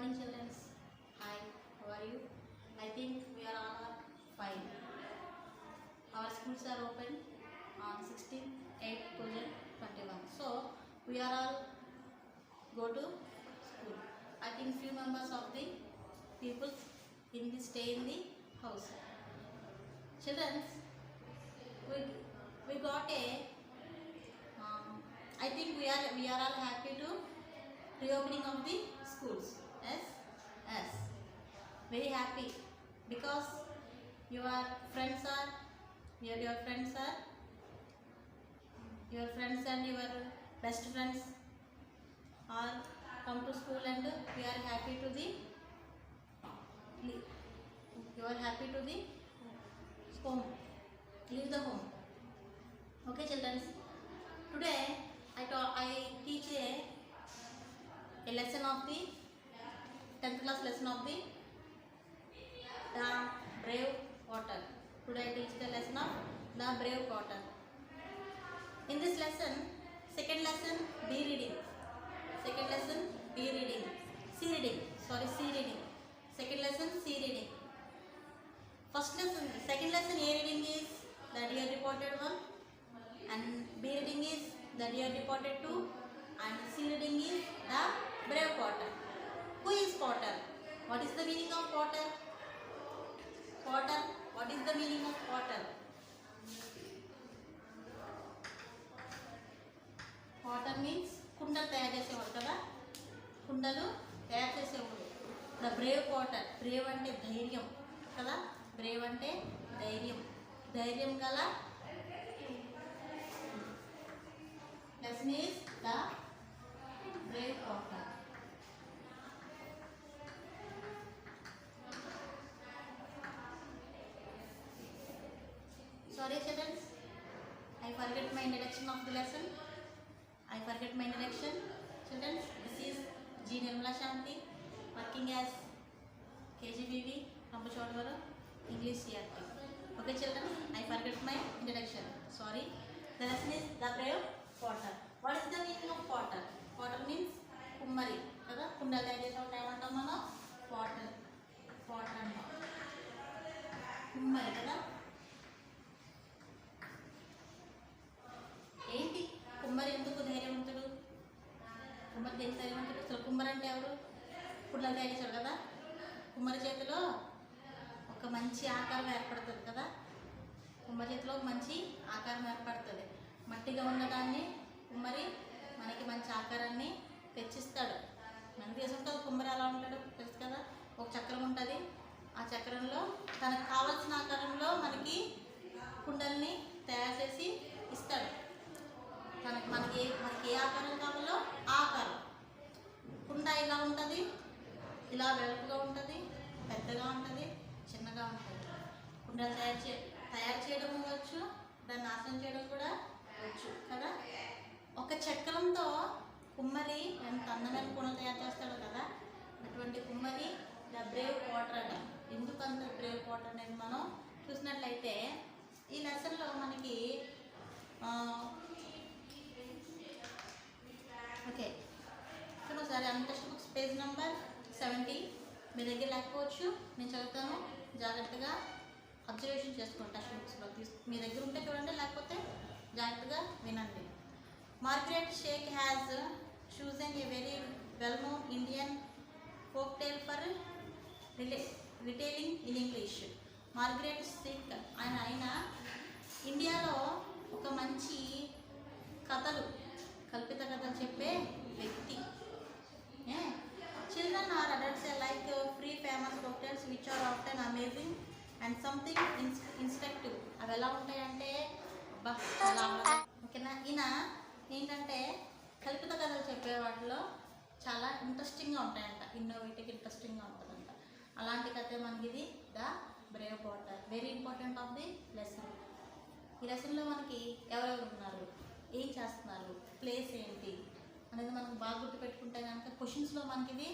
morning, children. Hi, how are you? I think we are all fine. Our schools are open on 16/8/2021. So we are all go to school. I think few members of the people in the stay in the house. Children, we got a. I think we are all happy to reopening of the schools. Yes, yes, very happy because your friends are your friends are your friends and your best friends all come to school and we are happy to the you are happy to the home, leave the home. Okay, children, today I teach a lesson of the 10th class lesson of the brave water. Today I teach the lesson of the brave water. In this lesson, second lesson B reading. Second lesson B reading. C reading. Sorry, C reading. Second lesson C reading. First lesson, second lesson A reading is that you are reported 1, and B reading is that you are reported 2, and C reading is the brave Potter. Who is Potter? What is the meaning of Potter? Potter. What is the meaning of Potter? Potter means కుండలు తయారు చేసేవాడు కదా, కుండలు తయారు చేసేవాడు. The Brave Potter. Brave అంటే ధైర్యం కదా, బ్రేవ్ అంటే ధైర్యం, ధైర్యం గల. Lesson is the Brave Potter. Sorry children, I forget my introduction of the lesson. I forget my introduction. Children, this is G. Nirmala Shanti, working as KGBV, Rambuchodvaru, English CRT. Okay children, I forget my introduction. Sorry. The lesson is the brave Potter. What is the meaning of Potter? Potter means kummari. Kada kundal tayar chesavadu emantam mana Potter. Potter anta kummari kada. ఏంటి కుమ్మరి ఎందుకు ధైర్యవంతుడు? కుమ్మరి దేనికి ధైర్యవంతుడు? అసలు కుమ్మరి అంటే ఎవరు? కుండలు తయారు చేశాడు కదా, కుమ్మరి చేతిలో ఒక మంచి ఆకారం ఏర్పడుతుంది కదా, కుమ్మరి చేతిలో ఒక మంచి ఆకారం ఏర్పడుతుంది. మట్టిగా ఉన్నదాన్ని కుమ్మరి మనకి మంచి ఆకారాన్ని తెచ్చిస్తాడు. మనకి తెలిసి ఉంటుంది కుమ్మరి ఎలా ఉంటాడు తెలుసు కదా, ఒక చక్రం ఉంటుంది, ఆ చక్రంలో తనకు కావాల్సిన ఆకారంలో మనకి కుండల్ని తయారు చేసి ఇస్తాడు. మనకి ఏ ఆకారం కావాలో ఆ ఆకారం. కుండ ఇలా ఉంటుంది, ఇలా వెడల్పుగా ఉంటుంది, పెద్దగా ఉంటుంది, చిన్నగా ఉంటుంది. కుండలు తయారు చేయడం వచ్చు, దాన్ని నాశనం చేయడం కూడా వచ్చు కదా. ఒక చక్రంతో కుమ్మరి ఎంత అందమైన కుండలు తయారు చేస్తాడో కదా, అటువంటి కుమ్మరి ద బ్రేవ్ వాటర్ అట. ఎందుకు అంత బ్రేవ్ వాటర్ అనేది మనం చూసినట్లయితే ఈ లెసన్లో మనకి ఓకే ఇక్కడ ఒకసారి అన్ని టెక్స్ట్ బుక్స్ పేజ్ నెంబర్ 70 మీ దగ్గర లేకపోవచ్చు, నేను చదువుతాను, జాగ్రత్తగా అబ్జర్వేషన్ చేసుకోండి. టెక్స్ట్ బుక్స్లో మీ దగ్గర ఉంటే చూడండి, లేకపోతే జాగ్రత్తగా వినండి. Margaret Shake has chosen a very well-known Indian folk tale for retailing in English. Margaret Shake ఆయన ఇండియాలో ఒక మంచి కథలు, కల్పిత కథలు చెప్పే వ్యక్తి. Children or adults like free famous folk tales which are often amazing and something instructive. అవి ఎలా ఉంటాయంటే ఓకేనా, ఈయన ఏంటంటే కల్పిత కథలు చెప్పే వాటిలో చాలా ఇంట్రెస్టింగ్గా ఉంటాయంట, ఇన్నోవేటివ్ ఇంట్రెస్టింగ్గా ఉంటుందంట. అలాంటి కథ మనకి ఇది the Brave water. Very important of the lesson. ఈ లెసన్లో మనకి ఎవరెవరు ఉన్నారు, ఏం చేస్తున్నారు, ప్లేస్ ఏంటి అనేది మనకు బాగా గుర్తుపెట్టుకుంటే కనుక క్వశ్చన్స్లో మనకి ఇది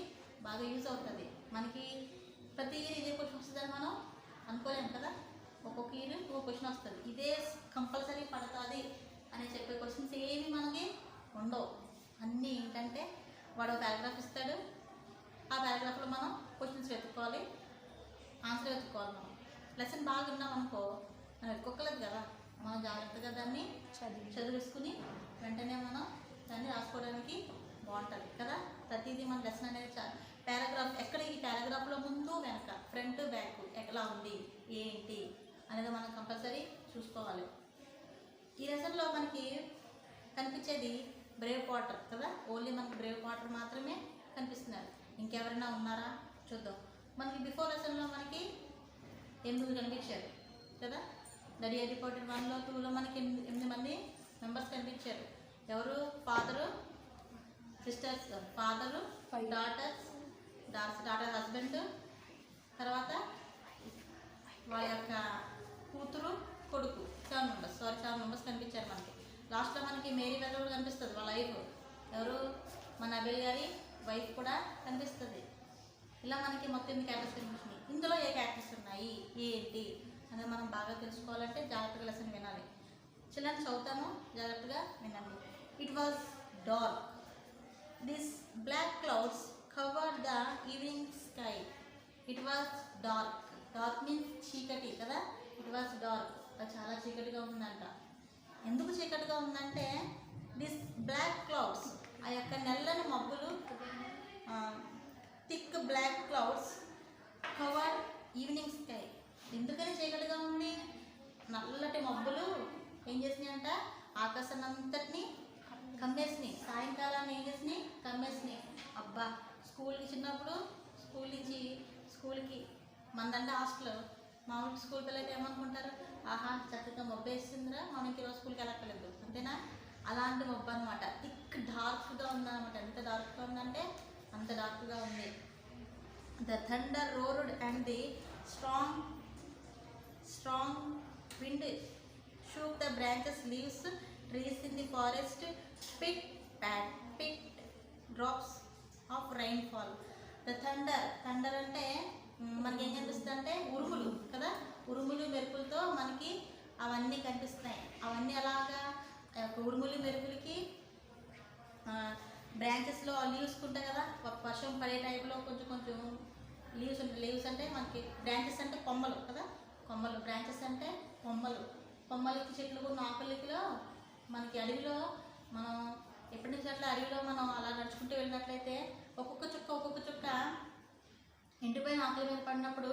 బాగా యూజ్ అవుతుంది. మనకి ప్రతి ఇయర్ ఇదే క్వశ్చన్ వస్తుందని మనం అనుకోలేము కదా, ఒక్కొక్క ఇయర్ ఒక్కొక్క క్వశ్చన్ వస్తుంది. ఇదే కంపల్సరీ పడుతుంది అని చెప్పే క్వశ్చన్స్ ఏమి మనకి ఉండవు. అన్నీ ఏంటంటే వాడు ఒక పారాగ్రాఫ్ ఇస్తాడు, ఆ పారాగ్రాఫ్లో మనం క్వశ్చన్స్ వెతుక్కోవాలి, ఆన్సర్ వెతుక్కోవాలి. మనం లెసన్ బాగా విన్నాం అనుకో మనం వెతుక్కోలేదు కదా, మనం జాగ్రత్తగా దాన్ని చదివేసుకుని వెంటనే మనం దాన్ని రాసుకోవడానికి బాగుంటుంది కదా. ప్రతిదీ మన లెసన్ అనేది పారాగ్రాఫ్ ఎక్కడ, ఈ పారాగ్రాఫ్లో ముందు వెనక ఫ్రంట్ బ్యాక్ ఎట్లా ఉంది ఏంటి అనేది మనం కంపల్సరీ చూసుకోవాలి. ఈ లెసన్లో మనకి కనిపించేది బ్రేవ్ వాటర్ కదా, ఓన్లీ మనకి బ్రేవ్ వాటర్ మాత్రమే కనిపిస్తున్నారు. ఇంకెవరైనా ఉన్నారా చూద్దాం. మనకి బిఫోర్ లెసన్లో మనకి 8 కనిపించారు కదా. ద డియర్ రిపోర్టెడ్ 1లో 2లో మనకి 8 మంది మెంబర్స్ కనిపించారు. ఎవరు? Father, sisters, father, daughter husband, తర్వాత వాళ్ళ యొక్క కూతురు, కొడుకు, 7 మెంబర్స్ కనిపించారు మనకి. లాస్ట్లో మనకి మేరీ వెదర్ కూడా కనిపిస్తుంది, వాళ్ళ వైఫ్. ఎవరు? మన అబెల్ గారి వైఫ్ కూడా కనిపిస్తుంది. ఇలా మనకి మొత్తం 8 క్యారెక్టర్స్ కనిపిస్తున్నాయి. ఇందులో ఏ క్యారెక్టర్స్ ఉన్నాయి ఏంటి అనేది మనం బాగా తెలుసుకోవాలంటే జాగ్రత్తగా లెసన్ వినాలి. చిల్డ్రన్ చదువుతాను, జాగ్రత్తగా వినండి. It was dark. This black clouds covered the evening sky. It was dark. Dark means చీకటి కదా. ఇట్ వాజ్ డార్క్, చాలా చీకటిగా ఉందంట. ఎందుకు చీకటిగా ఉందంటే దిస్ బ్లాక్ క్లౌడ్స్, ఆ యొక్క నల్లని మబ్బులు, thick black clouds cover evening sky. ఎందుకని చీకటిగా ఉంది? నల్లటి మబ్బులు ఏం చేసినాయి అంట, ఆకాశం అంతటిని కమ్మేసినాయి. సాయంకాలాన్ని ఏం చేసినాయి? కమ్మేసినాయి. అబ్బా, స్కూల్కి చిన్నప్పుడు స్కూల్కి మనదంటే హాస్టల్, మామూలు స్కూల్ పిల్లలకి ఏమనుకుంటారు, ఆహా చక్కగా మబ్బు వేసిందిరా, మనకి ఈరోజు స్కూల్కి వెళ్ళక్కర్లేదు అంతేనా. అలాంటి మబ్బు అనమాట. థిక్ డార్క్గా ఉందన్నమాట. ఎంత డార్క్గా ఉందంటే అంత డార్క్గా ఉంది. The thunder roared and the strong wind shook the branches, leaves, trees in the forest, pit drops of rainfall. The thunder అంటే మనకి ఏం కనిపిస్తుంది అంటే ఉరుములు కదా. ఉరుములు మెరుపులతో మనకి అవన్నీ కనిపిస్తున్నాయి. అవన్నీ అలాగా ఉరుములు మెరుపులకి బ్రాంచెస్లో లీవ్స్ ఉంటాయి కదా, వర్షం పడే టైంలో కొంచెం లీవ్స్ ఉంటాయి. లీవ్స్ అంటే మనకి బ్రాంచెస్ అంటే కొమ్మలు కదా, కొమ్మలు. బ్రాంచెస్ అంటే కొమ్మలకి చెట్లు ఉన్న ఆకులకిలో మనకి అడవిలో మనం ఎప్పటి నుంచి అట్లా అడవిలో మనం అలా నడుచుకుంటూ వెళ్ళినట్లయితే ఒక్కొక్క చుక్క ఎండిపోయిన ఆకుల మీద పడినప్పుడు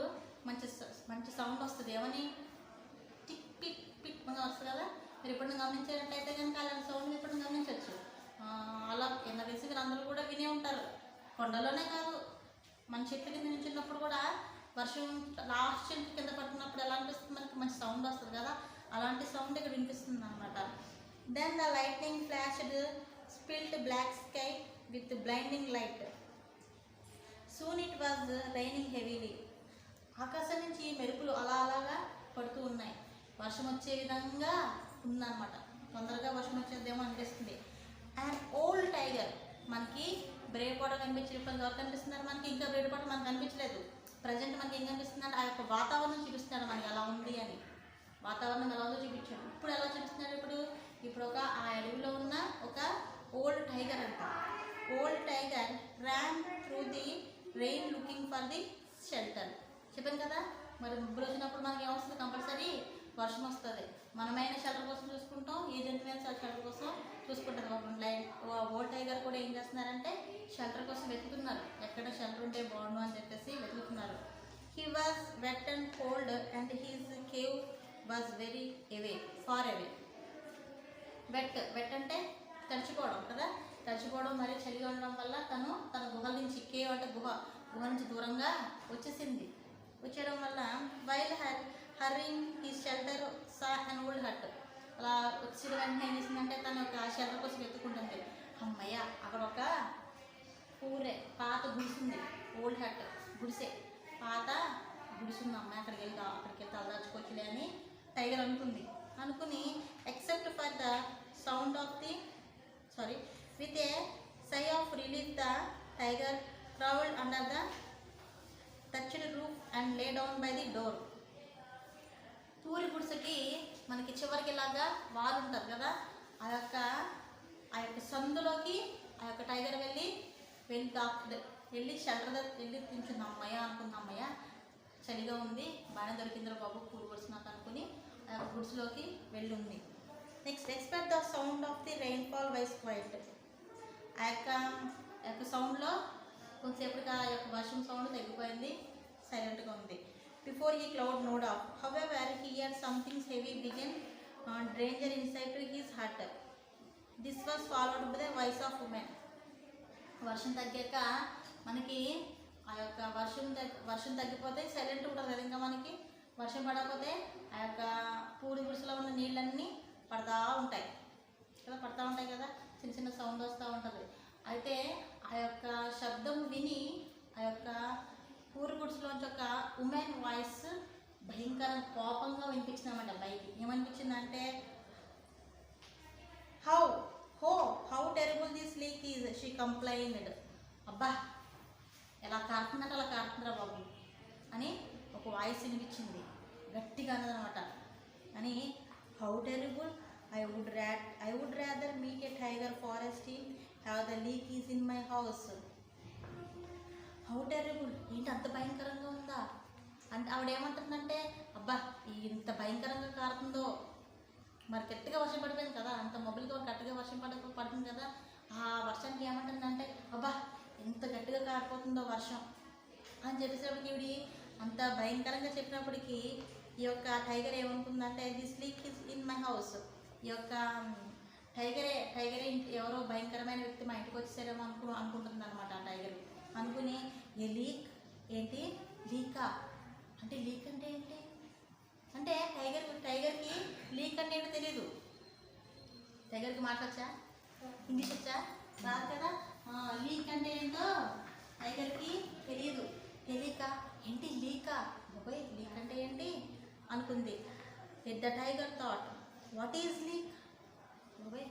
మంచి సౌండ్ వస్తుంది. ఏమని? టిక్ పిక్ పిక్ అని వస్తుంది కదా. మీరు ఎప్పుడైనా గమనించేటట్టయితే కనుక అలాంటి సౌండ్ ఎప్పుడైనా గమనించవచ్చు. అలా కింద వేసి మీరు అందరూ కూడా వినే ఉంటారు. కొండలోనే కాదు, మన చెట్ల కింద నించున్నప్పుడు కూడా వర్షం లాస్ట్ చెట్టు కింద పడుతున్నప్పుడు ఎలా అనిపిస్తుంది, మనకి మంచి సౌండ్ వస్తుంది కదా. అలాంటి సౌండ్ ఇక్కడ వినిపిస్తుంది అనమాట. Then the lightning flashed split black sky with blinding light. Soon it was raining heavily. ఆకాశం నుంచి మెరుపులు అలాగా పడుతూ ఉన్నాయి. వర్షం వచ్చే విధంగా ఉందన్నమాట. తొందరగా వర్షం వచ్చేద్దేమో అనిపిస్తుంది. అండ్ ఓల్డ్ టైగర్, మనకి బ్రేవ్ వాటర్ కనిపించేటప్పుడు ఎవరు కనిపిస్తున్నారు మనకి? ఇంకా బ్రేవ్ వాటర్ మనకు కనిపించలేదు. ప్రజెంట్ మనకి ఏం కనిపిస్తుంది అంటే ఆ యొక్క వాతావరణం చూపిస్తున్నాడు మనకి ఎలా ఉంది అని. వాతావరణం ఎలా ఉందో చూపించాడు. ఇప్పుడు ఎలా చూపిస్తున్నాడు? ఇప్పుడు ఆ అడవిలో ఉన్న ఒక ఓల్డ్ టైగర్ అంట. Old tiger ran through the rain looking for the shelter. చెప్పాను కదా, మరి ముగ్గురు వచ్చినప్పుడు మనకి ఏమొస్తుంది? కంపల్సరీ వర్షం వస్తుంది. మనమైనా షెల్టర్ కోసం చూసుకుంటాం, ఏ జంతువైనా షెల్టర్ కోసం చూసుకుంటుంది. ఓల్డ్ టైగర్ కూడా ఏం చేస్తున్నారంటే షెల్టర్ కోసం వెతుకుతున్నారు. ఎక్కడ షెల్టర్ ఉంటే బాగుండు అని చెప్పేసి వెతుకుతున్నారు. He was wet and cold and his cave was very far away. Wet అంటే తడిచిపోవడం కదా. తడిచిపోవడం మరీ చలిగా ఉండడం వల్ల తన గుహల నుంచి, కేవ్ అంటే గుహ నుంచి దూరంగా వచ్చేయడం వల్ల while hurrying he shelter saw and old hut. అలా వచ్చిన వెంటనే ఏం చేసిందంటే తను ఒక షెల్టర్ కోసం వెతుక్కుంటుంది. అమ్మయ్య, అక్కడ ఒక పాత గుడిసింది. ఓల్డ్ హట్ గుడిసే, పాత గుడిసింది. అమ్మాయి అక్కడికి వెళ్తే తలదాచుకోవచ్చులే అని టైగర్ అనుకుని except for the sound of the with a sigh of relief the tiger crawled under the thatched roof and lay down by the door. పూరి గుడిసెకి మనకి చివరికి ఇలాగా వాల్ ఉంటుంది కదా, ఆ యొక్క సందులోకి ఆ యొక్క టైగర్ వెళ్ళి వెళ్ళి షెల్టర్ దగ్గర వెళ్ళి తింటుంది అమ్మయ్య అనుకుంది. అమ్మయ్య చలిగా ఉంది, బాగానే దొరికిందిరా బాబు కూల్ గుడ్స్ నాకు అనుకుని ఆ గుడ్స్లోకి వెళ్ళింది. Next expect the sound of the rainfall was quiet. ఆ యొక్క సౌండ్లో కొంతసేపటికి ఆ యొక్క వర్షం సౌండ్ తగ్గిపోయింది, సైలెంట్గా ఉంది. బిఫోర్ ఈ cloud node of however he hear something heavy begin danger inside to his heart. This was followed by the voice of women. వర్షం తగ్గాక మనకి ఆ యొక్క వర్షం తగ్గిపోతే సైలెంట్ ఉంటుంది కదా, ఇంకా మనకి వర్షం పడకపోతే ఆ యొక్క పూడి గుడిసెలో ఉన్న నీళ్ళన్నీ పడతా ఉంటాయి కదా, చిన్న చిన్న సౌండ్ వస్తూ ఉంటుంది. అయితే ఆ యొక్క శబ్దం విని ఆ యొక్క పూరి గుడిసెలోంచి ఒక ఉమెన్ వాయిస్ భయంకర కోపంగా వినిపించింది అన్నమాట పైకి. ఏమనిపించిందంటే how terrible this leak is she complained. అబ్బా ఎలా కారుతుందంటే అలా కారుతుందిరా బాబు అని ఒక వాయిస్ వినిపించింది, గట్టిగా అన్నదనమాట. అని how terrible, I would rather meet a tiger forest in have the leak is in my house. How terrible, ఏంటి అంత భయంకరంగా ఉందా అంటే ఆవిడేమంటుందంటే అబ్బా ఇంత భయంకరంగా కారుతుందో. మరి గట్టిగా వర్షం పడిపోయింది కదా, అంత మొబైల్గా గట్టిగా వర్షం పడుతుంది కదా, ఆ వర్షానికి ఏమంటుందంటే అబ్బా ఎంత గట్టిగా కారిపోతుందో వర్షం అని చెప్పేసరికి ఈవిడి అంత భయంకరంగా చెప్పినప్పటికీ ఈ యొక్క టైగర్ ఏమనుకుందంటే this leak is in my house. ఈ యొక్క టైగరే ఎవరో భయంకరమైన వ్యక్తి మా ఇంటికి వచ్చేసారేమో అనుకుంటుంది అనమాట. ఆ టైగర్ అనుకుని ఏ లీక్ ఏంటి లీకా అంటే లీక్ అంటే ఏంటి అంటే టైగర్కి లీక్ అంటే ఏంటో తెలీదు. టైగర్కి మాట్లాడచ్చా, ఇంగ్లీష్ వచ్చా, రాదు కదా. లీక్ అంటే ఏంటో టైగర్కి తెలియదు. తెలియక ఏంటి లీకా, బాబోయ్ లీక్ అంటే ఏంటి అనుకుంది. The tiger thought what is leak, బాబోయ్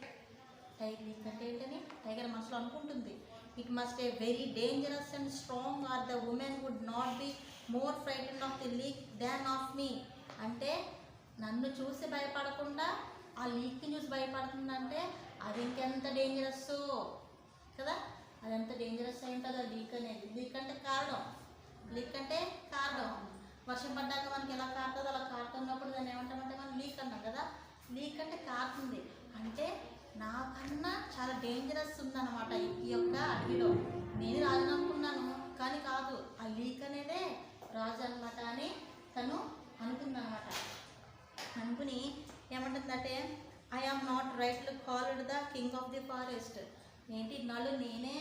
లీక్ అంటే ఏంటని టైగర్ మనసులో అనుకుంటుంది. It must a very dangerous and strong or the woman would not be more frightened of the leak than of me. అంటే నన్ను చూసి భయపడకుండా ఆ లీక్ని చూసి భయపడుతుందంటే అది ఇంకెంత డేంజరస్ కదా, అది ఎంత డేంజరస్ అయి ఉంటుంది ఆ లీక్ అనేది. లీక్ అంటే కారణం వర్షం పడ్డాక మనకి ఎలా కారుతుందో అలా కారుతున్నప్పుడు దాన్ని ఏమంటామంటే మనం లీక్ అన్నాం కదా. లీక్ అంటే కారుతుంది అంటే నాకన్నా చాలా డేంజరస్ ఉందన్నమాట ఈ యొక్క అడవిలో. నేను రాజు అనుకున్నాను కానీ కాదు, ఆ లీక్ అనేదే రాజు అనమాట అని తను అనుకుందనమాట. అనుకుని ఏమంటుందంటే I am not right called the king of the forest. ఏంటి ఇన్నాళ్ళు నేనే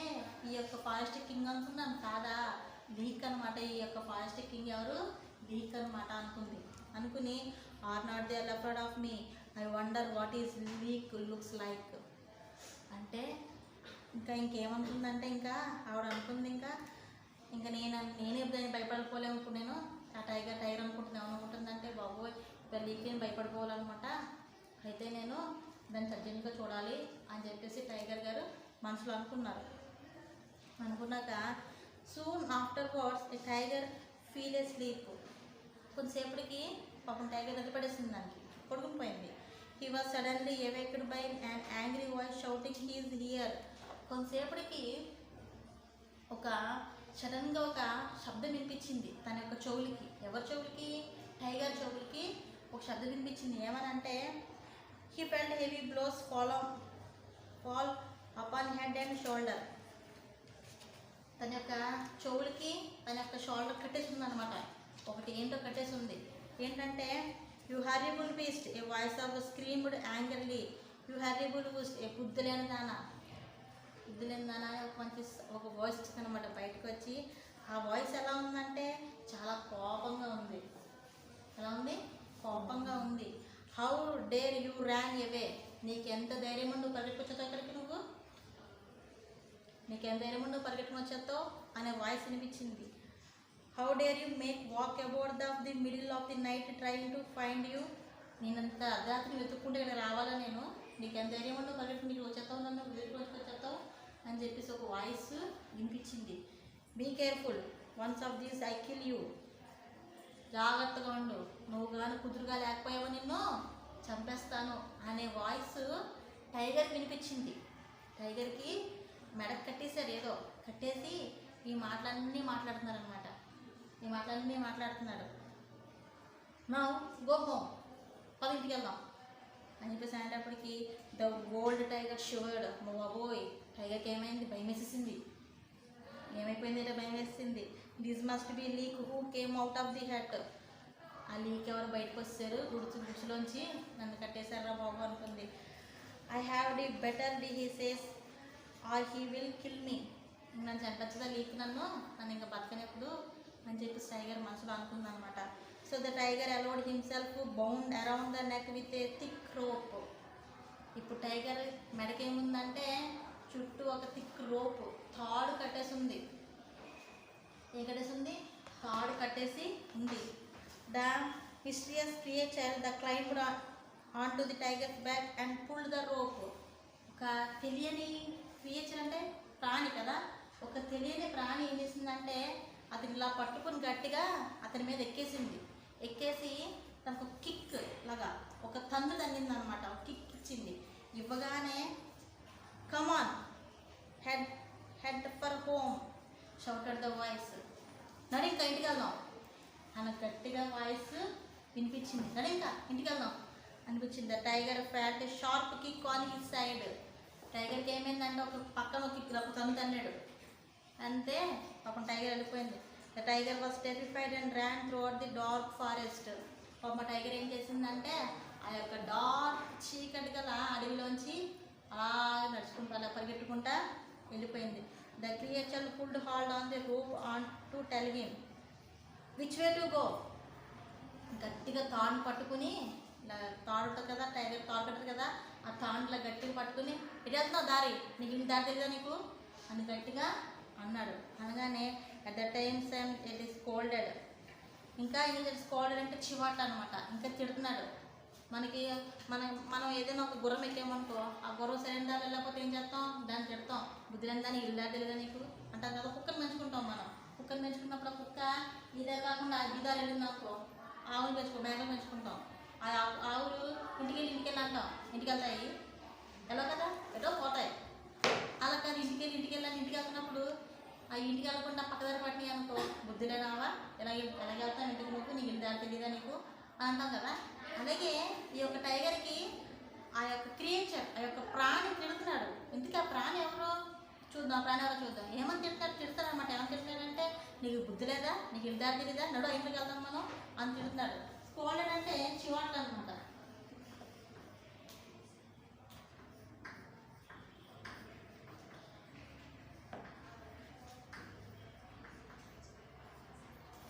ఈ యొక్క ఫారెస్ట్ కింగ్ అనుకున్నాను, కాదా లీక్ అనమాట. ఈ యొక్క ఫారెస్ట్ కింగ్ ఎవరు, లీక్ అనమాట అనుకుంది. అనుకుని are not they afraid of me, I wonder what is leak looks like. అంటే ఇంకేమనుకుందంటే ఇంకా ఆవిడ అనుకుంది ఇంకా నేనే దాన్ని భయపడిపోలేము. ఇప్పుడు నేను ఆ టైగర్ అనుకుంటున్నాను. ఏమనుకుంటుందంటే బాబోయ్ ఇప్పుడు లీక్ నేను భయపడిపోవాలన్నమాట, అయితే నేను దాన్ని సర్జెంట్గా చూడాలి అని చెప్పేసి టైగర్ గారు మనసులో అనుకున్నాక soon afterwards a tiger feel asleep. కొంతసేపటికి పాపం టైగర్ నిద్రపడేసింది, దానికి పడుకుని పోయింది. He was suddenly awaked by an angry voice shouting he is here. కొంతసేపటికి సడన్గా ఒక శబ్దం వినిపించింది తన యొక్క చెవులకి. ఎవరి చెవులకి, టైగర్ చెవులకి ఒక శబ్దం వినిపించింది. ఏమనంటే he felt heavy blows fall upon head and shoulder. తన యొక్క చెవులకి తన యొక్క షోల్డర్ కట్టేసి ఉందన్నమాట. ఒకటి ఏంటో కట్టేసి ఉంది. ఏంటంటే you horrible beast, a voice of screamed angrily. You horrible boost, ఏ బుద్ధులేని దానా ఒక వాయిస్ వచ్చిందనమాట బయటకు వచ్చి. ఆ వాయిస్ ఎలా ఉందంటే చాలా కోపంగా ఉంది. ఎలా ఉంది, కోపంగా ఉంది. హౌ డేర్ యూ ర్యాన్ అవే, నీకెంత ధైర్యం ఉండు పరిగెట్టుకొచ్చావు ఇక్కడికి, నీకెంత ధైర్యం ఉండు పరిగెట్టుకుని వచ్చేస్తావు అనే వాయిస్ వినిపించింది. How dare you make walk about the middle of the night trying to find you, నేనంత అర్ధరాత్రి వెతుక్కుంటే ఇక్కడ రావాలా నేను, నీకెంత ధైర్యం ఉండు పరిగెట్టుకుని నీకు వచ్చేస్తావు, నన్ను వచ్చేస్తావు అని చెప్పేసి ఒక వాయిస్ వినిపించింది. Be careful once of these I kill you, జాగ్రత్తగా ఉండు, నువ్వు కానీ కుదురుగా లేకపోయావో నిన్ను చంపేస్తాను అనే వాయిస్ టైగర్ వినిపించింది. టైగర్కి మెడకు కట్టేశారు, ఏదో కట్టేసి ఈ మాటలన్నీ మాట్లాడుతున్నారనమాట. ఈ మాటలన్నీ మాట్లాడుతున్నాడు. నా గో హోమ్, పది ఇంటికి వెళ్దాం అని చెప్పేసి అనేటప్పటికి ద ఓల్డ్ టైగర్ షోర్డ్. బాబోయ్, టైగర్కి ఏమైంది? భయం వేసేసింది. ఏమైపోయింది అంటే భయం వేసింది. This must be leak who came out of the hut. ఆ లీక్ ఎవరు బయటకు వచ్చారు? గుడిసులోంచి నన్ను కట్టేశారా బాబు అనుకుంది. I have the better the he says or he will kill me. నన్ను చంపచ్చుదా లీక్, నన్ను ఇంకా బతకనెప్పుడు అని చెప్పి టైగర్ మనసులో అనుకుంది అనమాట. So the tiger allowed himself bound around the neck with a thick rope. ఇప్పుడు టైగర్ మెడకేముందంటే చుట్టూ ఒక థిక్ రోప్, తాడు కట్టేసి ఉంది. ఏం కట్టేసి ఉంది? తాడు కట్టేసి ఉంది. The mysterious creature the climbed on to the tigers back and pulled the rope. ఒక తెలియని క్రియేచర్ అంటే ప్రాణి కదా, ఒక తెలియని ప్రాణి ఏం చేసిందంటే అతని ఇలా పట్టుకుని గట్టిగా అతని మీద ఎక్కేసింది. ఎక్కేసి తనకు కిక్ లాగా ఒక తన్ను తన్నింది అనమాట. ఒక కిక్ ఇచ్చింది. ఇవ్వగానే come on head head for home shouted the voice. నడి ఇంకా ఇంటికి వెళ్దాం అన్న గట్టిగా వాయిస్ వినిపించింది. నడి ఇంకా ఇంటికి వెళ్దాం అనిపించింది. The tiger felt sharp kick on his side. టైగర్కి ఏమైందంటే ఒక పక్కన ఒక కిక్ ఒక తన్ను తన్నాడు అంతే, పాపం టైగర్ వెళ్ళిపోయింది. The tiger was terrified and ran through out the dark forest. పాపం టైగర్ ఏం చేసిందంటే ఆ యొక్క డార్క్ చీకటి గల అడవిలోంచి అలా నడుచుకుంటా అలా పరిగెట్టుకుంటా వెళ్ళిపోయింది. The creature pulled hard on the rope on to tell him which way to go. గట్టిగా తాడు పట్టుకుని, ఇలా తాడు ఉంటుంది కదా, టైగర్ తాడు కట్టదు కదా, ఆ తాడులా గట్టిగా పట్టుకుని ఎటు వెళ్తున్నావు దారి, నీకు ఇంటి దారి తెలియదా నీకు అని గట్టిగా అన్నాడు. అనగానే at the time same it is scolded. ఇంకా ఏం స్కోల్డెడ్ అంటే చివాట అనమాట. ఇంకా తిడుతున్నాడు. మనం ఏదైనా ఒక గుర్రం ఎక్కామనుకో, ఆ గుర్రం సరైన దారి వెళ్ళకపోతే ఏం చేస్తాం? దాన్ని తిడతాం. బుద్ధిలేని దాన్ని ఇల్లు తెలియదా నీకు అంటాం కదా. కుక్కను పెంచుకుంటాం మనం. కుక్కను పెంచుకున్నప్పుడు ఆ కుక్క ఇదే కాకుండా ఈ దారి వెళ్ళింది అనుకో, ఆవులు మేకలు పెంచుకుంటాం. ఆ ఆవులు ఇంటికి వెళ్ళి అంటాం. ఇంటికి వెళ్తాయి ఎలా కదా, ఎటో పోతాయి. అలా కాదు, ఇంటికి వెళ్ళాలి. ఇంటికి వెళ్తున్నప్పుడు ఆ ఇంటికి వెళ్ళకుండా పక్కదారి పట్టినాయి అనుకో, బుద్ధిలే రావా, ఎలాగెళ్తావు ఇంటికి నువ్వు, నీకు దారి తెలియదా నీకు అని అంటాం కదా. అలాగే ఈ యొక్క టైగర్కి ఆ యొక్క క్రియేచర్, ఆ యొక్క ప్రాణి తిడుతున్నాడు. ఇందుకే ఆ ప్రాణి ఎవరు చూద్దాం, ప్రాణి ఎవరో చూద్దాం. ఏమని తిడతాడు అనమాట. ఏమని తిడతాడంటే నీకు బుద్ధి లేదా, నీకు ఇల్లు దారి తెలీదా, నడు ఇంటికి వెళ్తాం మనం అని తిడుతున్నాడు. స్కోల్డెడ్ అంటే చివాట్లు అనమాట.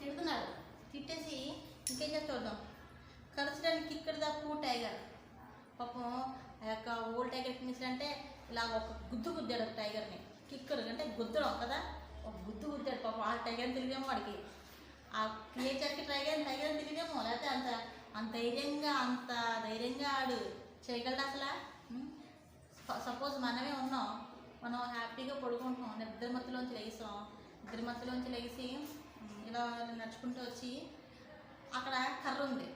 తిడుతున్నాడు. తిట్టేసి ఇంకేం చేస్తా చూద్దాం. కలుసడానికి ఇక్కడ దా పూ టైగర్. పాపం ఆ యొక్క ఓల్డ్ టైగర్కి మిస్ అంటే ఇలా ఒక గుద్దాడు ఒక టైగర్ని. కిక్కడు అంటే గుద్దడం కదా, ఒక గుద్దాడు. పాపం ఆ టైగర్ని తిరిగేమో వాడికి, ఆ క్రియేచర్కి టైగర్ని తిరిగేమో, లేకపోతే అంత ధైర్యంగా ఆడు చేయగలడు అసలు. సపోజ్ మనమే ఉన్నాం, మనం హ్యాపీగా పడుకుంటున్నాం, నిద్ర మత్తులోంచి లెగిసి ఇలా నడుచుకుంటూ వచ్చి అక్కడ కర్ర ఉంది.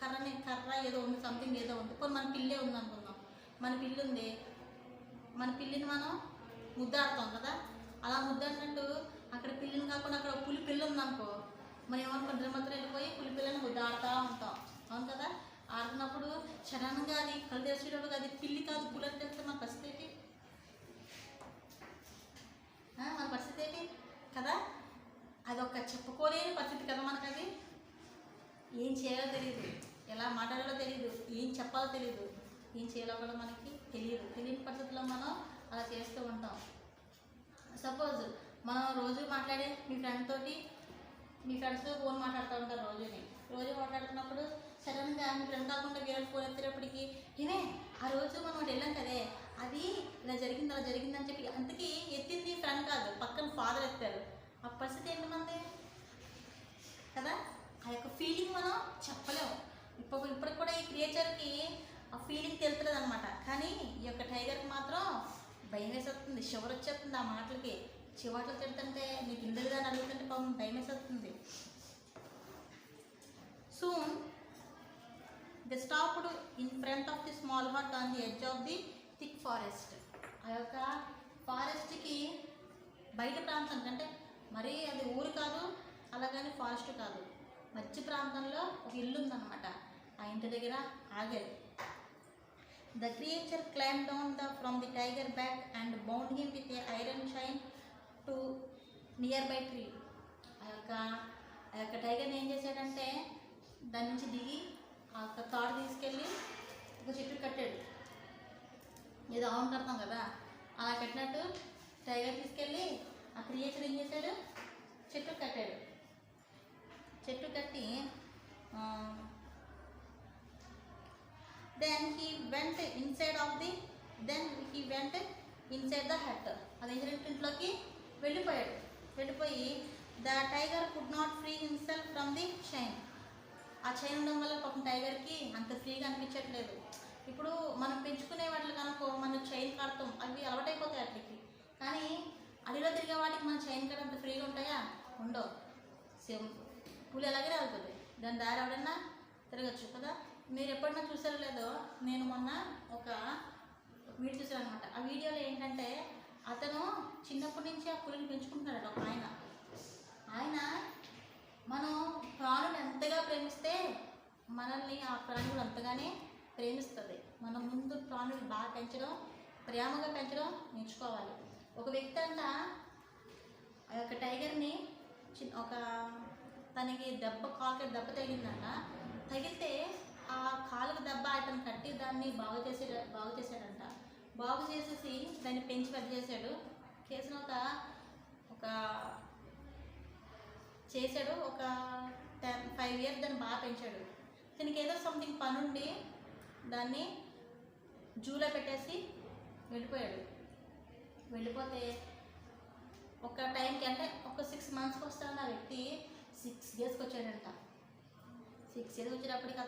కర్ర ఏదో ఉంది, సంథింగ్ ఏదో ఉంది. కొన్ని మన పిల్లే ఉంది అనుకుందాం. మన పిల్లి ఉంది. మన పిల్లిని మనం ముద్దాడుతాం కదా. అలా ముద్దాడినట్టు అక్కడ పిల్లిని కాకుండా అక్కడ పులి పిల్ల ఉందనుకో, మనం ఏమనుకో నిద్రమత్తులు వెళ్ళిపోయి పులి పిల్లని ముద్దాడుతూ ఉంటాం. అవును కదా. ఆడుతున్నప్పుడు క్షణంగా అది కళ్ళు తెరిచేటప్పుడు అది పిల్లి కాదు పులి అని తెలిస్తే మన పరిస్థితి ఏంటి? మన పరిస్థితి ఏంటి కదా. అదొక చెప్పుకోలేని పరిస్థితి కదా మనకు. అది ఏం చేయాలో తెలియదు, ఎలా మాట్లాడాలో తెలియదు, ఏం చెప్పాలో తెలియదు, ఏం చేయాలో కూడా మనకి తెలియని పరిస్థితుల్లో మనం అలా చేస్తూ ఉంటాం. సపోజ్ మనం రోజు మాట్లాడే మీ ఫ్రెండ్స్తో ఫోన్ మాట్లాడుతూ ఉంటారు. రోజు మాట్లాడుతున్నప్పుడు సడన్గా మీ ఫ్రెండ్ కాకుండా వేరే ఫోన్ ఎత్తేటప్పటికి ఏమే ఆ రోజు మనం అటు వెళ్ళాం కదే, అది ఇలా జరిగిందని చెప్పి అంతకీ ఎత్తింది ఫ్రెండ్ కాదు, పక్కన ఫాదర్ ఎత్తారు. ఆ పరిస్థితి ఏంటి మనది కదా. ఆ యొక్క ఫీలింగ్ మనం చెప్పలేము. ఇప్పటికి కూడా ఈ క్రియేచర్కి ఆ ఫీలింగ్ తెలుస్తుంది అనమాట. కానీ ఈ యొక్క టైగర్కి మాత్రం భయం వేసేస్తుంది, షవర్ వచ్చేస్తుంది ఆ మాటలకి. చివాట్లు తిడుతుంటే నీకు ఇందులో దాన్ని అడుగుతుంటే పాపం భయం వేసేస్తుంది. Soon they stopped in front of the small hut on the edge of the thick forest. ఆ యొక్క ఫారెస్ట్కి బయట ప్రాంతం అంటే మరి అది ఊరు కాదు, అలాగని ఫారెస్ట్ కాదు, మధ్య ప్రాంతంలో ఒక ఇల్లు ఉందన్నమాట. ఆ ఇంటి దగ్గర ఆగాడు. The creature climbed down from the tiger back and bound him with a iron chain to nearby tree. ఆ యొక్క టైగర్ని ఏం చేశాడంటే దాని నుంచి దిగి ఆ యొక్క తాడు తీసుకెళ్ళి ఒక చెట్టు కట్టాడు. ఏదో అవును కడతాం కదా, అలా కట్టినట్టు టైగర్ తీసుకెళ్ళి ఆ క్రియేచర్ ఏం చేశాడు, చెట్టు కట్టాడు. చెట్టు కట్టి then he went inside the hut. అది ఇంట్లోకి వెళ్ళిపోయి the tiger could not free himself from the chain. ఆ చైన్ ఉండడం వల్ల పాపం టైగర్కి అంత ఫ్రీగా అనిపించట్లేదు. ఇప్పుడు మనం పెంచుకునే వాటికి కనుకో మనం చైన్ కడతాం, అవి అలవాటైపోతాయి వాటికి. కానీ అడవిలో తిరిగే వాటికి మనం చైన్ కట్ట అంత ఫ్రీగా ఉంటాయా? ఉండవు. సేమ్ పులి అలాగే వెళ్తుంది, దాని దారి ఎవడన్నా తిరగచ్చు కదా. మీరు ఎప్పుడన్నా చూసారో లేదో, నేను మొన్న ఒక వీడియో చూసాను అనమాట. ఆ వీడియోలో ఏంటంటే అతను చిన్నప్పటి నుంచి ఆ పులిని పెంచుకుంటున్నాడు. ఒక ఆయన మనం ప్రాణులు ఎంతగా ప్రేమిస్తే మనల్ని ఆ ప్రాణులు అంతగానే ప్రేమిస్తుంది. మనం ముందు ప్రాణులు బాగా పెంచడం, ప్రేమగా పెంచడం నేర్చుకోవాలి. ఒక వ్యక్తి అంట ఆ యొక్క టైగర్ని తనకి కాలుకి దెబ్బ తగిలిందంట. తగిలితే ఆ కాలుకి దెబ్బ అతను కట్టి దాన్ని బాగు చేసాడంట. బాగు చేసేసి దాన్ని పెంచి పెద్ద చేశాడు. చేసిన ఒక 5 years దాన్ని బాగా పెంచాడు. దీనికి ఏదో సంథింగ్ పనుండి దాన్ని జూలో పెట్టేసి వెళ్ళిపోతే ఒక టైంకి అంటే ఒక 6 monthsకి వస్తాడు. ఆ వ్యక్తి 6 yearsకి వచ్చాడంట. 6 years వచ్చేటప్పటికి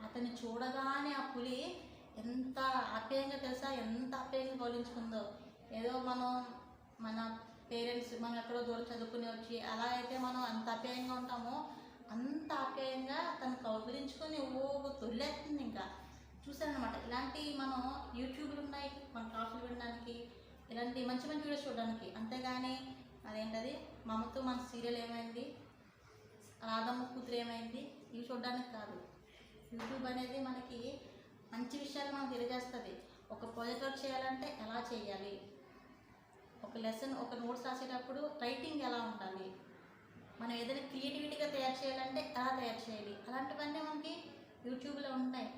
అతన్ని చూడగానే ఆ పులి ఎంత ఆప్యాయంగా తెలుసా, ఎంత ఆప్యాయంగా కౌలించుకుందో. ఏదో మన పేరెంట్స్ మనం ఎక్కడో దూరం చదువుకుని వచ్చి అలా అయితే మనం అంత ఆప్యాయంగా ఉంటామో అంత ఆప్యాయంగా తను కౌగిలించుకొని తొలిలేస్తుంది. ఇంకా చూసానమాట. ఇలాంటి మనం యూట్యూబ్లు ఉన్నాయి మన క్లాసులు వినడానికి, ఇలాంటి మంచి మంచి వీడియోస్ చూడడానికి. అంతేగాని అదేంటది మమతో మన సీరియల్ ఏమైంది, రాధమ్మ కూతురు ఏమైంది, ఇవి చూడడానికి కాదు. యూట్యూబ్ అనేది మనకి మంచి విషయాలు మనకు తెలియజేస్తుంది. ఒక ప్రాజెక్ట్ వర్క్ చేయాలంటే ఎలా చేయాలి, ఒక లెసన్ ఒక నోట్స్ రాసేటప్పుడు రైటింగ్ ఎలా ఉండాలి, మనం ఏదైనా క్రియేటివిటీగా తయారు చేయాలంటే ఎలా తయారు చేయాలి, అలాంటివన్నీ మనకి యూట్యూబ్లో ఉంటాయి.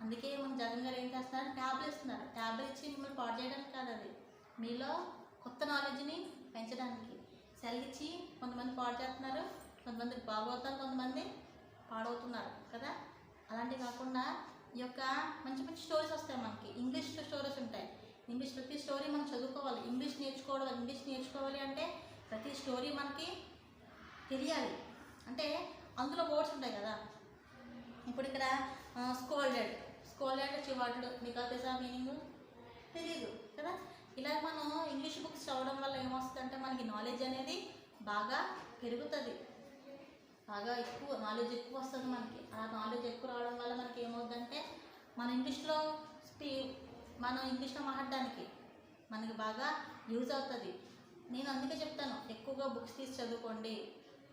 అందుకే మన జగన్ గారు ఏం చేస్తున్నారు, ట్యాబ్లు ఇస్తున్నారు. ట్యాబ్లు ఇచ్చి మిమ్మల్ని పాడు చేయడానికి కాదు, అది మీలో కొత్త నాలెడ్జ్ని పెంచడానికి. సెల్ ఇచ్చి కొంతమంది పాడు చేస్తున్నారు, కొంతమంది బాగవుతారు, కొంతమంది పాడవుతున్నారు కదా. అలాంటివి కాకుండా ఈ యొక్క మంచి మంచి స్టోరీస్ వస్తాయి మనకి. ఇంగ్లీష్ స్టోరీస్ ఉంటాయి. ఇంగ్లీష్ ప్రతి స్టోరీ మనం చదువుకోవాలి. ఇంగ్లీష్ నేర్చుకోవాలి అంటే ప్రతి స్టోరీ మనకి తెలియాలి. అంటే అందులో వర్డ్స్ ఉంటాయి కదా. ఇప్పుడు ఇక్కడ స్కోల్డెడ్ చివాట్లు మీకు తెలుసా మీనింగ్? తెలీదు కదా. ఇలా మనం ఇంగ్లీష్ బుక్స్ చదవడం వల్ల ఏమొస్తుందంటే మనకి నాలెడ్జ్ అనేది బాగా పెరుగుతుంది, బాగా నాలెడ్జ్ ఎక్కువ వస్తుంది మనకి. ఆ నాలెడ్జ్ ఎక్కువ రావడం వల్ల మనకి ఏమవుతుందంటే మన ఇంగ్లీష్లో మాట్లాడడానికి మనకి బాగా యూజ్ అవుతుంది. నేను అందుకే చెప్తాను, ఎక్కువగా బుక్స్ తీసి చదువుకోండి,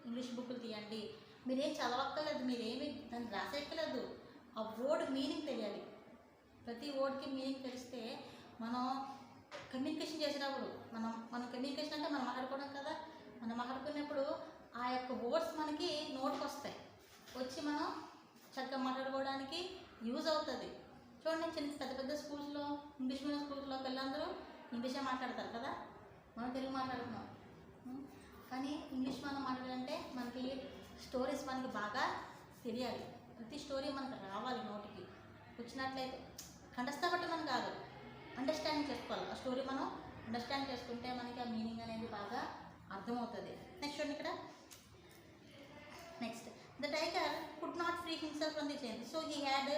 ఇంగ్లీష్ బుక్లు తీయండి. మీరేం చదవక్కర్లేదు, మీరేమి దాన్ని రాసేయక్కర్లేదు. ఆ వర్డ్ మీనింగ్ తెలియాలి. ప్రతి వర్డ్కి మీనింగ్ తెలిస్తే మనం కమ్యూనికేషన్ చేసేటప్పుడు మనం కమ్యూనికేషన్ అంటే మనం మాట్లాడుకోవడం కదా. మనం మాట్లాడుకునేప్పుడు ఆ యొక్క వర్డ్స్ మనకి నోట్కి వస్తాయి, వచ్చి మనం చక్కగా మాట్లాడుకోవడానికి యూజ్ అవుతుంది. చూడండి, పెద్ద పెద్ద స్కూల్స్లో, ఇంగ్లీష్ మీడియం స్కూల్స్లో పిల్లలందరూ ఇంగ్లీషే మాట్లాడతారు కదా. మనం తెలుగు మాట్లాడుతున్నాం, కానీ ఇంగ్లీష్ మనం మాట్లాడాలంటే మనకి స్టోరీస్ మనకి బాగా తెలియాలి. ప్రతి స్టోరీ మనకు రావాలి, నోటికి వచ్చినట్లయితే. కంఠస్థ పట్టడం కాదు, అండర్స్టాండింగ్ చేసుకోవాలి. ఆ స్టోరీ మనం అండర్స్టాండ్ చేసుకుంటే మనకి ఆ మీనింగ్ అనేది బాగా అర్థమవుతుంది. నెక్స్ట్ చూడండి ఇక్కడ. Next, the tiger could not free himself from the chain, so he had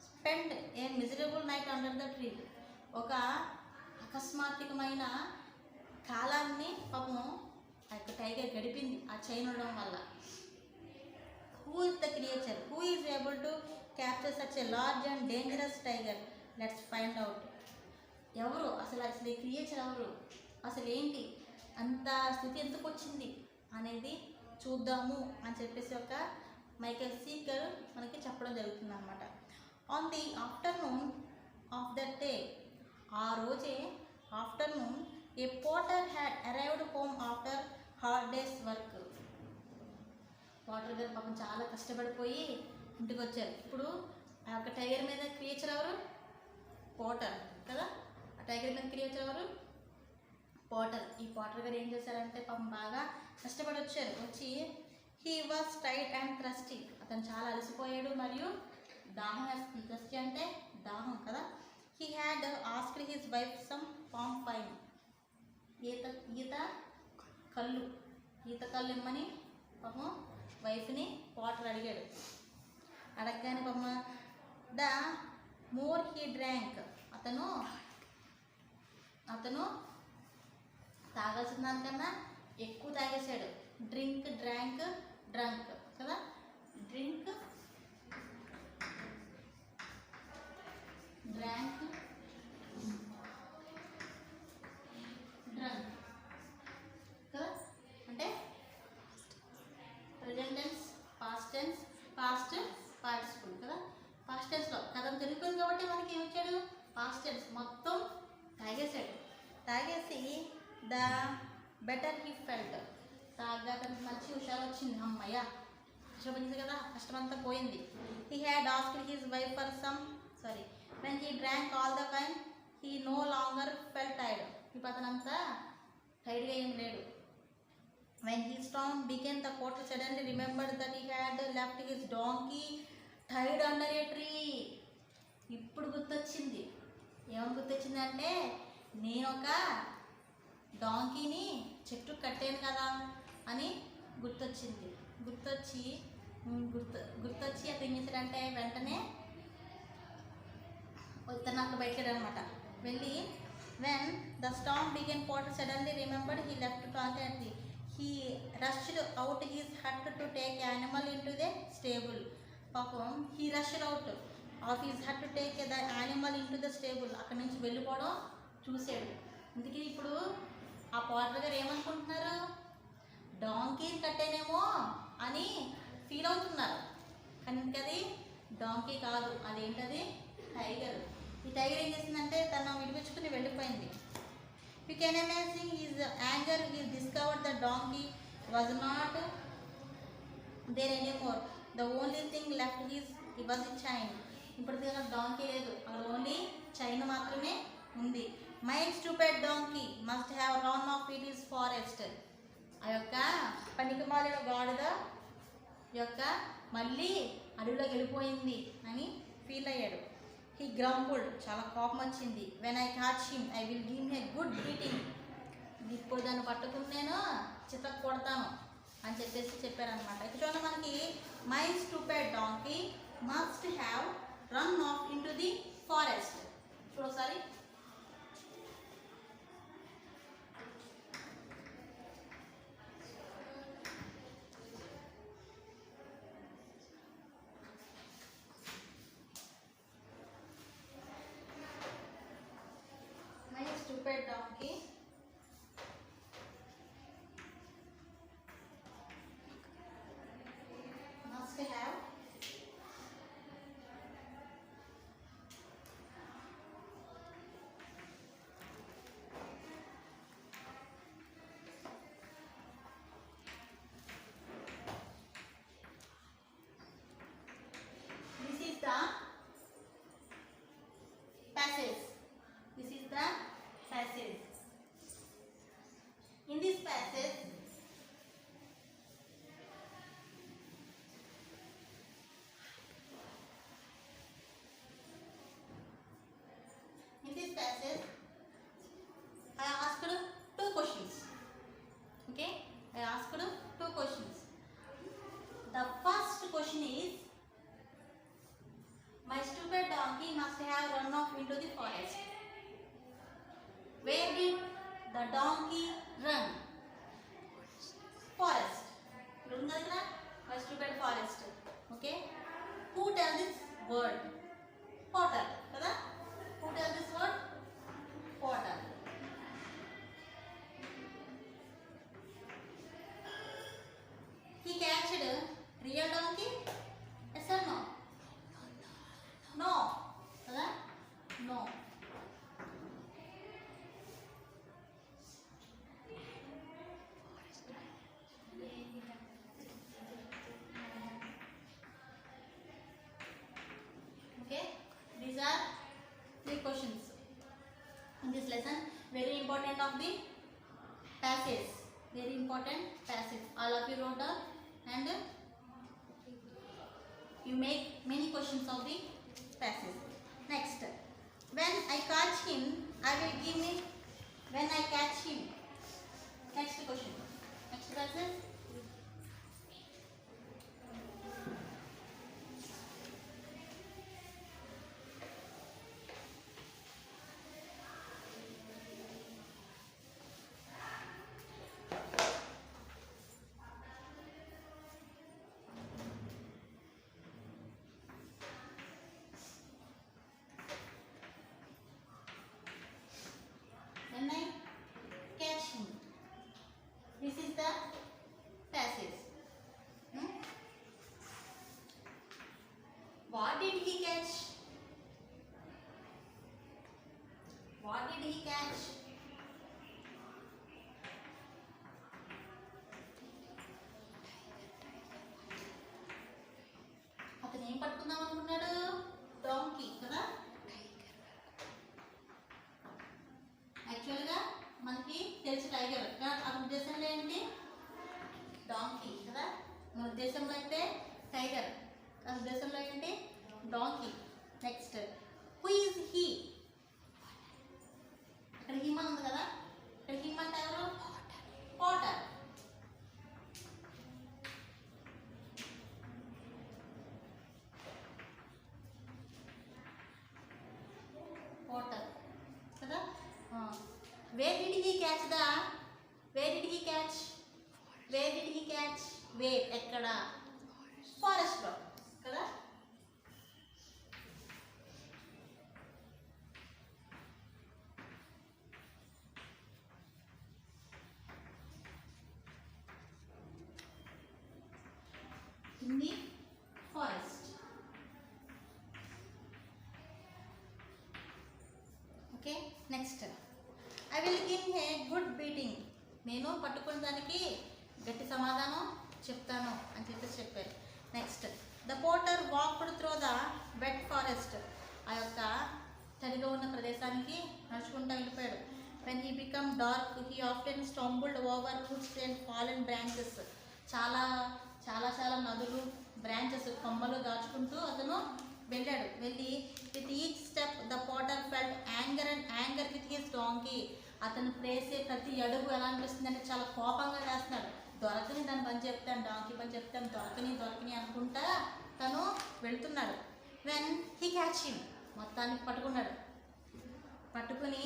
spend A miserable night under the tree. ఒక అకస్మాత్తుకమైన కాలాన్ని పాపం ఆ యొక్క టైగర్ గడిపింది ఆ చైన్ ఉండడం వల్ల. Who is the creature who is able to capture such a large and dangerous tiger? Let's find out. ఎవరు అసలు ఈ క్రియేచర్ ఎవరు, అసలు ఏంటి, అంత స్థితి ఎందుకు వచ్చింది అనేది చూద్దాము అని చెప్పేసి ఒక మైకేల్ సీకర్ మనకి చెప్పడం జరుగుతుంది అనమాట. On the afternoon of that day, ఆ రోజే afternoon, A Potter had arrived home after hard days work. Potter గారు పాపం చాలా కష్టపడిపోయి ఇంటికి వచ్చారు. ఇప్పుడు ఆ యొక్క టైగర్ మీద క్రియేచర్ ఎవరు? పోటర్ కదా. ఆ టైగర్ మీద క్రియేచర్ ఎవరు? పోటర్. ఈ పోటర్ గారు ఏం చేశారంటే పాపం బాగా కష్టపడి వచ్చారు. వచ్చి he was tired and thirsty, అతను చాలా అలసిపోయాడు మరియు దాహం వేస్తుంది. థ్రస్టీ అంటే దాహం కదా. He had asked his wife some palm pine, ఈత కళ్ళు ఇమ్మని పాపం వైఫ్ని వాటర్ అడిగాడు. అడగగానే పాపం ద మోర్ హీ డ్రాంక్, అతను తాగాల్సిన దానికన్నా ఎక్కువ తాగేశాడు. డ్రింక్, డ్రాంక్, డ్రంక్ కదా. డ్రింక్, డ్రాంక్, డ్రంక్ కదా. అంటే present tense, past tense, past participle కదా. పాస్ట్ టెన్స్లో కథం తిరిగిపోయింది కాబట్టి మనకి ఏమి ఇచ్చాడు? పాస్ట్ టెన్స్ మొత్తం తాగేశాడు. తాగేసి ద బెటర్ హీ ఫెల్ట్, తాగా తనకి మంచి హుషారు వచ్చింది. అమ్మయ్య కష్టపడింది కదా, కష్టమంతా పోయింది. He had asked his wife for some when he drank all the wine he no longer felt tired. ఇప్పుడు అతనంతా టైర్డ్గా ఏం లేడు. When his storm began, the porter suddenly remembered that he had left his donkey tied under a tree. ఇప్పుడు గుర్తొచ్చింది. ఏమని గుర్తొచ్చిందంటే, నేను ఒక డాంకీని చెట్టు కట్టాను కదా అని గుర్తొచ్చింది. గుర్తొచ్చి అతను ఏం చేశాడంటే వెంటనే తను అక్కడ బయటకెళ్ళాడనమాట. వెళ్ళి when the storm began, potter suddenly remembered he left donkey at the. He rushed out his hut to take animal into the stable. పాపం he rushed out of his hut to take the animal into the stable. అక్కడి నుంచి వెళ్ళిపోవడం చూశాడు. అందుకే ఇప్పుడు ఆ Potter గారు ఏమనుకుంటున్నారు? డాంకీని కట్టానేమో అని ఫీల్ అవుతున్నారు. కానీ అది డాంకీ కాదు, అదేంటది? టైగర్. ఈ టైగర్ ఏం చేసిందంటే తను విడిపించుకుని వెళ్ళిపోయింది. You can imagine his anger. He discovered the donkey was not there anymore. The only thing left was a chain. ఇప్పుడు దగ్గర డాంకీ లేదు, అక్కడ ఓన్లీ చైన్ మాత్రమే ఉంది. My stupid donkey must have run of it is forest. ఆ యొక్క పనికిమాలిన గాడిద యొక్క మళ్ళీ అడవిలోకి వెళ్ళిపోయింది అని ఫీల్ అయ్యాడు. హీ గ్రంబుల్డ్, చాలా కోపం వచ్చింది. When I catch him I will give him a good beating. ఇప్పుడు దాన్ని పట్టుకుని నేను చితక్ కొడతాను అని చెప్పారనమాట. ఇక్కడ చూడండి మనకి my stupid donkey must have run off into the forest. చూడసారి stupid donkey must have this is the passage. This is the passage. In this passage, I asked two questions. Okay, I asked two questions. The first question is, my stupid donkey must have run off into the forest. Where did the donkey run? Forest. My stupid forest. Okay. Who tells this word? Potter. Kada? Who tells this word? Potter. Catched real donkey? Yes or no? No కదా, no. Okay, these are 3 questions in this lesson. Very important of the passage, very important passage. All of you wrote down and you make many questions of the passage. Next, when I catch him, I will give me. When I catch him. Next question. Next passage. When I catch him. This is the passage. What did he catch? What did he catch? అతను ఏం పట్టుకుందాం అనుకున్నాడు? Donkey కదా. యాక్చువల్గా మనకి తెలుసు tiger, అతని ఉద్దేశంలో ఏంటి? డాంకీ కదా. మన ఉద్దేశంలో అయితే టైగర్, అతని ఉద్దేశంలో ఏంటి? Donkey. Next, who is he? ఇక్కడ హిమ్ అని ఉంది కదా, ఇక్కడ హిమ్ అంటే ఎవరు? పోటర్. పోటర్ కదా. Where did he catch the? Where did he catch? Where did he catch? Where? ఎక్కడ? ఫారెస్ట్ లో కదా. In the forest. Okay, next. I will give a good beating. నేను పట్టుకున్న దానికి గట్టి సమాధానం చెప్తాను అని చెప్పారు. Next, the potter walked through the wet forest. ఆ యొక్క తడిగా ఉన్న ప్రదేశానికి నడుచుకుంటూ వెళ్ళిపోయాడు. When he become dark he often stumbled over roots and fallen branches. చాలా చాలా చాలా నదులు, బ్రాంచెస్, కొమ్మలు దాచుకుంటూ అతను వెళ్ళాడు. వెళ్ళి with each step the Potter felt anger with his donkey. అతను వేసే ప్రతి అడుగు ఎలా అనిపిస్తుంది అంటే చాలా కోపంగా వేస్తున్నాడు. దొరకని దాని పని చెప్తాను, డాంకీ పని చెప్తాను, దొరకని అనుకుంటా తను వెళ్తున్నాడు. వెన్ హీ క్యాచ్ హిమ్, మొత్తానికి పట్టుకున్నాడు. పట్టుకుని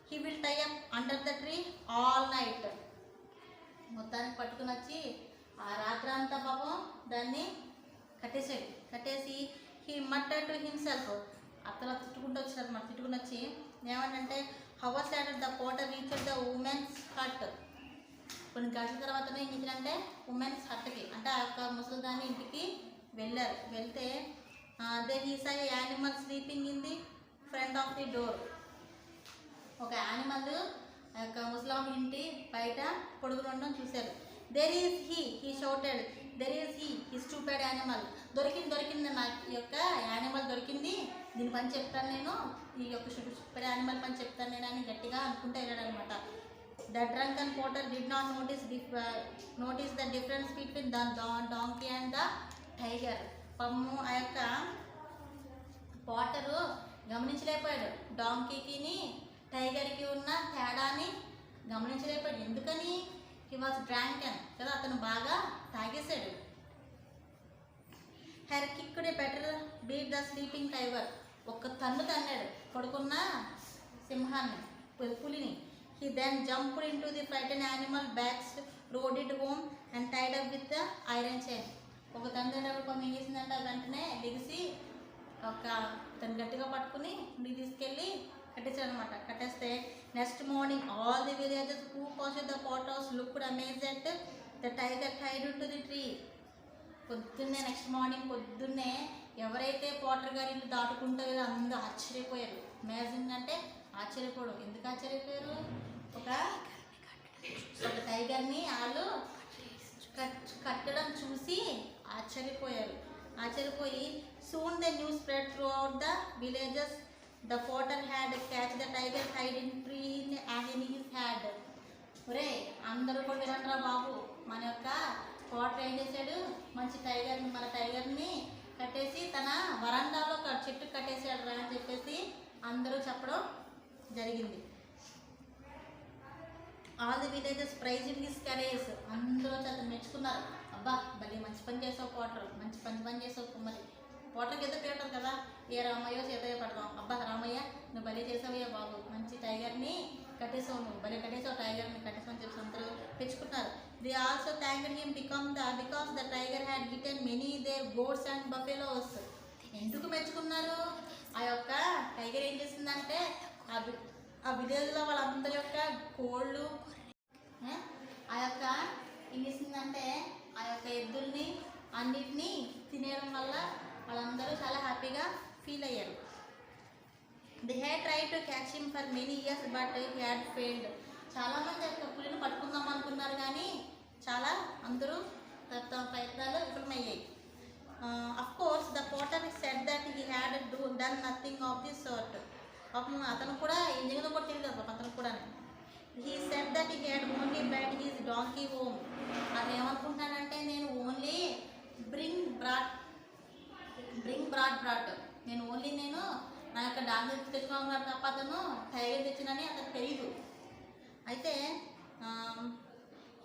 he will tie up under the tree all night. మొత్తానికి పట్టుకుని వచ్చి ఆ రాత్రి అంతా పాపం దాన్ని కట్టేసాడు. కట్టేసి హీ మట్టర్ టు హిమ్సెల్ఫ్. అతను తిట్టుకుంటూ వచ్చాడు అన్నమాట. తిట్టుకుని వచ్చి ఏమంటే hours later the potter reached the women's hut. కొన్ని గంటల తర్వాతనే ఏంటంటే ఉమెన్స్ హట్కి, అంటే ఆ యొక్క ముసలిదాని ఇంటికి వెళ్ళారు. వెళ్తే they he saw animal sleeping in the front of the door. ఒక యానిమల్ ఆ యొక్క ముసలాం ఇంటి బయట పొడుగులు ఉండడం చూశారు. There is he shouted, there is he stupid animal. దొరికింది నాకు ఈ యొక్క యానిమల్ దొరికింది, దీని పని చెప్తాను నేను, ఈ యొక్క స్టూపెడ్ యానిమల్ పని చెప్తాను నేను అని గట్టిగా అనుకుంటూ వెళ్ళాడు అనమాట. The drunken potter did not notice the difference between the donkey and the tiger. పమ్ము ఆ యొక్క పోటరు గమనించలేకపోయాడు. డాంకీకి టైగర్కి ఉన్న తేడాని గమనించలేకపోయాడు. ఎందుకని? హీ వాజ్ డ్రాంకన్ కదా, అతను బాగా తాగేశాడు. Her kicked better beat the sleeping tiger. ఒక్క తన్ను తన్నాడు పడుకున్న సింహాన్ని, పులిని. He then jumped into the frighten animal backs, rode it home and tied up with the iron chain. ఒక తండ్రి పని ఏం చేసిందంటే వెంటనే లెగిసి ఒక తను గట్టిగా పట్టుకుని ఇంటికి తీసుకెళ్ళి కట్టేసాడు అనమాట. కట్టేస్తే next morning all the villages who pass the Potter's looked amazed the tiger tied to the tree. పొద్దున్నే నెక్స్ట్ మార్నింగ్ పొద్దున్నే ఎవరైతే పోటర్ గారి ఇల్లు దాటుకుంటారో అందరూ ఆశ్చర్యపోయారు. ఇమాజిన్ అంటే ఆశ్చర్యపోవడం. ఎందుకు ఆశ్చర్యపోయారు? ఒక టైగర్ని వాళ్ళు కట్టడం చూసి ఆశ్చర్యపోయి soon the news spread throughout the villages. The potter had catch the tiger hide in tree and in his hand. ఒరే అందరూ కూడా వినండిరా బాబు, మన యొక్క పోటర్ ఏం చేశాడు, మన టైగర్ని కట్టేసి తన వరండాలో చెట్టు కట్టేసాడు రా అని చెప్పేసి అందరూ చెప్పడం జరిగింది. All the villages praised his courage. అందరూ చాలా మెచ్చుకున్నారు. అబ్బా భలే మంచి పని చేసావు పోటర్, మంచి పని చేసావు కుమ్మరి. పోటర్కి ఏదో పేరుంటుంది కదా, ఏ రామయ్యో సీతయ్య పడదాం. అబ్బా రామయ్య నువ్వు భలే చేసావయ్యా బాబు, మంచి టైగర్ని కట్టేసావు, నువ్వు భలే కట్టేసావు, టైగర్ని కట్టేసావు అని చెప్పి అందరూ తెచ్చుకున్నారు. They also thanked him because the tiger had eaten many their goats and buffaloes. ఎందుకు మెచ్చుకున్నారు? ఆ యొక్క టైగర్ ఏం చేసిందంటే ఆ విలేజ్లో వాళ్ళందరి యొక్క కోళ్ళు ఆ యొక్క ఏం చేసిందంటే ఆ యొక్క ఎద్దుల్ని అన్నిటినీ తినేయడం వల్ల వాళ్ళందరూ చాలా హ్యాపీగా ఫీల్ అయ్యారు. They had try to catch him for many years but he had failed. చాలామంది యొక్క పులిని పట్టుకుందాం అనుకున్నారు కానీ అందరూ తమ ప్రయత్నాలు విఫలమయ్యాయి. Of course the potter said that he had done nothing of this sort. అతను కూడా ఏం జరిగిందో కూడా తెలియదు పాపం అతను కూడా. He said that he had only bad his donkey home. అతను ఏమనుకుంటానంటే నేను ఓన్లీ బ్రింగ్ బ్రాట్ నేను నా యొక్క డాంకీ తెచ్చుకోవాలి తప్ప అతను టైగర్ తెచ్చినని అతనికి తెలియదు. అయితే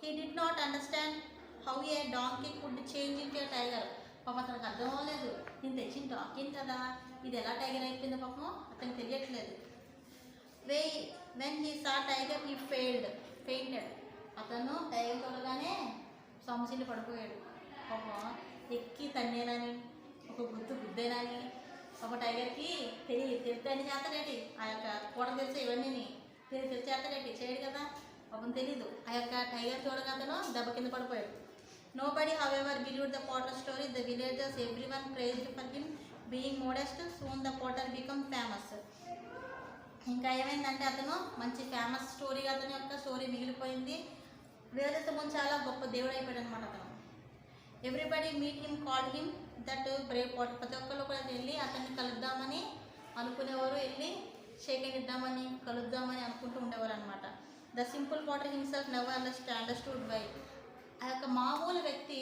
he did not understand how A donkey could change into A tiger. పాపం అతనికి అర్థం అవ్వలేదు, నేను తెచ్చిన డాంకీని కదా ఇది ఎలా టైగర్ అయిపోయిందో పాపం అతనికి తెలియట్లేదు. When he saw tiger he fainted. అతను టైగర్ చూడగానే సొమ్మసిల్లి పడిపోయాడు. పాపం ఎక్కి తన్నేనని ఒక గుద్దేనని ఒక టైగర్కి తెలియని చేతలేటి ఆ యొక్క కూడ తెలిసే ఇవన్నీ చేతలేటి చేయడు కదా, పాపం తెలీదు. ఆ యొక్క టైగర్ చూడగా అతను దెబ్బ కింద పడిపోయాడు. Nobody, however, believed the potter story. The villagers, everyone praised for him being modest. Soon the potter became famous. ఇంకా ఏమైందంటే అతను మంచి ఫేమస్ స్టోరీగా అతని యొక్క స్టోరీ మిగిలిపోయింది. విలేజెస్ ముందు చాలా గొప్ప దేవుడు అయిపోయాడు అనమాట అతను. Everybody meet him called him that Brave Potter. ప్రతి ఒక్కరు కూడా వెళ్ళి అతన్ని కలుద్దామని అనుకునేవారు, వెళ్ళి షేక్ హ్యాండ్ ఇద్దామని కలుద్దామని అనుకుంటూ ఉండేవారు అనమాట. The simple potter himself never understood why. ఆ యొక్క మామూలు వ్యక్తి